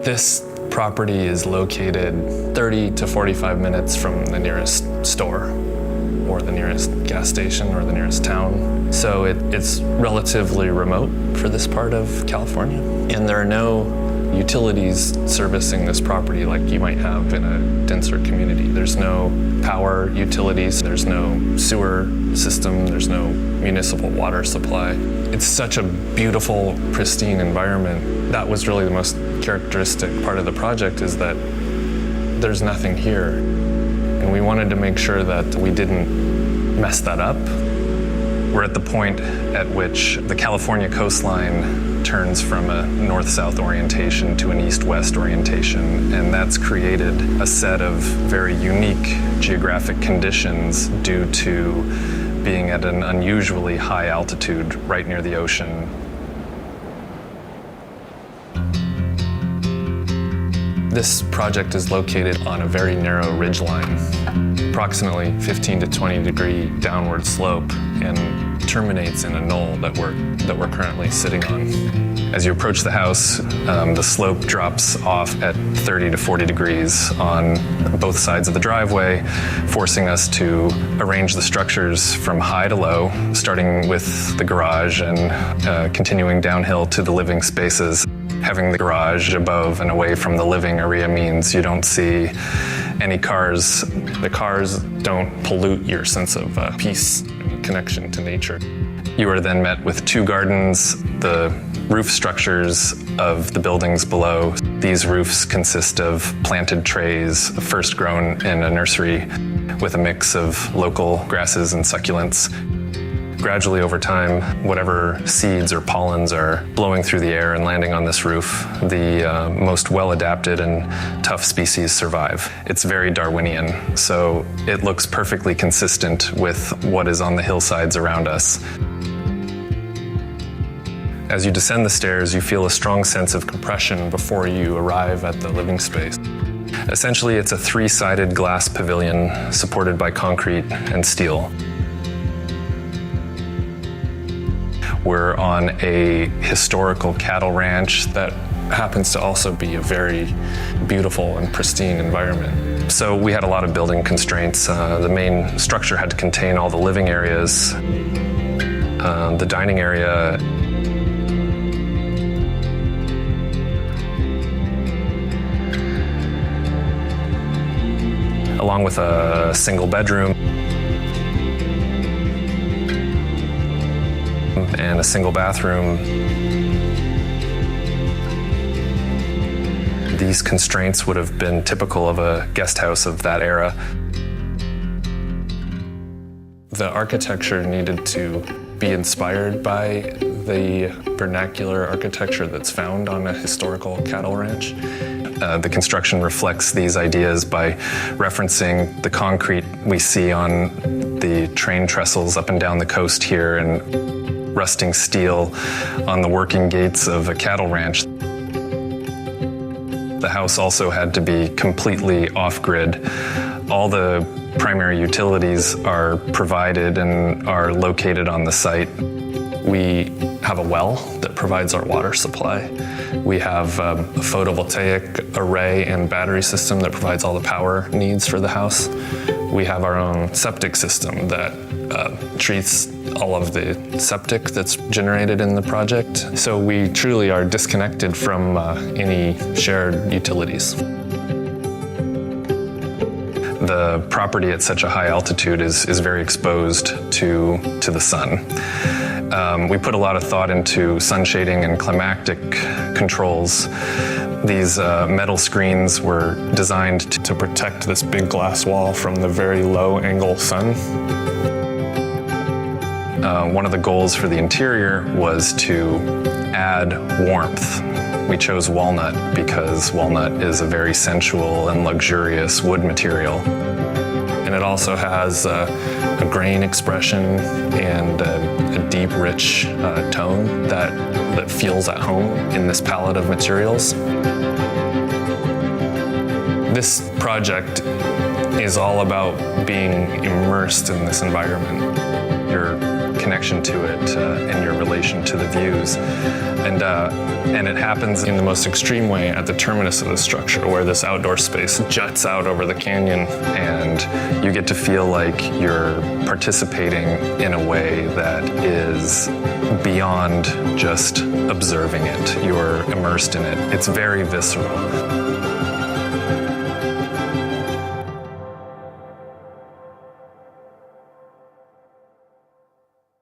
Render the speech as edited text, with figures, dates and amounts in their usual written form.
This property is located 30 to 45 minutes from the nearest store or the nearest gas station or the nearest town. So it's relatively remote for this part of California. And there are no utilities servicing this property like you might have in a denser community. There's no power utilities, there's no sewer system, there's no municipal water supply. It's such a beautiful, pristine environment. That was really the most characteristic part of the project, is that there's nothing here. And we wanted to make sure that we didn't mess that up. We're at the point at which the California coastline turns from a north-south orientation to an east-west orientation, and that's created a set of very unique geographic conditions due to being at an unusually high altitude right near the ocean. This project is located on a very narrow ridgeline, approximately 15 to 20 degree downward slope, and terminates in a knoll that we're currently sitting on. As you approach the house, the slope drops off at 30 to 40 degrees on both sides of the driveway, forcing us to arrange the structures from high to low, starting with the garage and continuing downhill to the living spaces. Having the garage above and away from the living area means you don't see any cars. The cars don't pollute your sense of peace and connection to nature. You are then met with two gardens, the roof structures of the buildings below. These roofs consist of planted trays, first grown in a nursery, with a mix of local grasses and succulents. Gradually over time, whatever seeds or pollens are blowing through the air and landing on this roof, the most well-adapted and tough species survive. It's very Darwinian, so it looks perfectly consistent with what is on the hillsides around us. As you descend the stairs, you feel a strong sense of compression before you arrive at the living space. Essentially, it's a three-sided glass pavilion supported by concrete and steel. We're on a historical cattle ranch that happens to also be a very beautiful and pristine environment. So we had a lot of building constraints. The main structure had to contain all the living areas, the dining area, along with a single bedroom and a single bathroom. These constraints would have been typical of a guest house of that era. The architecture needed to be inspired by the vernacular architecture that's found on a historical cattle ranch. The construction reflects these ideas by referencing the concrete we see on the train trestles up and down the coast here, and rusting steel on the working gates of a cattle ranch. The house also had to be completely off-grid. All the primary utilities are provided and are located on the site. We have a well that provides our water supply. We have a photovoltaic array and battery system that provides all the power needs for the house. We have our own septic system that treats all of the septic that's generated in the project. So we truly are disconnected from any shared utilities. The property at such a high altitude is very exposed to the sun. We put a lot of thought into sun shading and climactic controls. These metal screens were designed to protect this big glass wall from the very low angle sun. One of the goals for the interior was to add warmth. We chose walnut because walnut is a very sensual and luxurious wood material. And it also has a grain expression and a deep, rich tone that feels at home in this palette of materials. This project is all about being immersed in this environment. You're connection to it and your relation to the views. And it happens in the most extreme way at the terminus of the structure, where this outdoor space juts out over the canyon, and you get to feel like you're participating in a way that is beyond just observing it. You're immersed in it. It's very visceral.